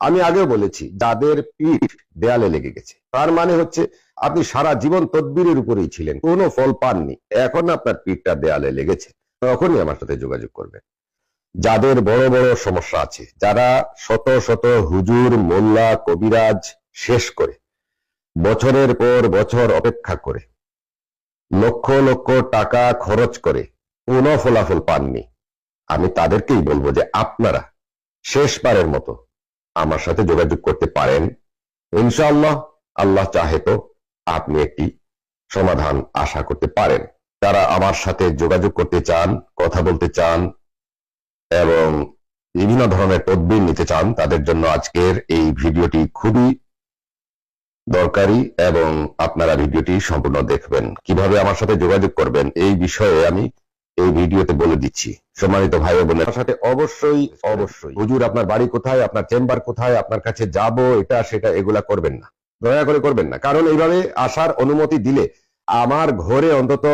আমি আগেও বলেছি, যাদের পিঠ দেয়ালে লেগে গেছে তার মানে হচ্ছে আপনি সারা জীবন তদবিরের উপরেই ছিলেন, কোনো ফল পাননি, এখন আপনার পিঠটা দেয়ালে লেগেছে, তখনই আমার সাথে যোগাযোগ করবেন। যাদের বড় বড় সমস্যা আছে, যারা শত শত হুজুর, মোল্লা, কবিরাজ শেষ করে বছরের পর বছর অপেক্ষা করে লক্ষ লক্ষ টাকা খরচ করে কোনো ফলাফল পাননি, আমি তাদেরকেই বলবো যে আপনারা শেষবারের মতো আমার সাথে যোগাযোগ করতে পারেন। ইনশাআল্লাহ, আল্লাহ চাহে তো আপনি একটি সমাধান আশা করতে পারেন। তারা আমার সাথে যোগাযোগ করতে চান, কথা বলতে চান এবং বিভিন্ন ধরনের তদবির নিতে চান, তাদের জন্য আজকের এই ভিডিওটি খুবই দরকারি এবং আপনারা ভিডিওটি সম্পূর্ণ দেখবেন। কিভাবে আমার সাথে যোগাযোগ করবেন এই বিষয়ে আমি এই ভিডিওতে বলে দিচ্ছি। সম্মানিত ভাই ও বোনের সাথে অবশ্যই হুজুর আপনার বাড়ি কোথায়, আপনার চেম্বার কোথায়, আপনার কাছে যাব, এটা সেটা এগুলা করবেন না, দয়া করে করবেন না। কারণ এইভাবে আসার অনুমতি দিলে আমার ঘরে অন্তত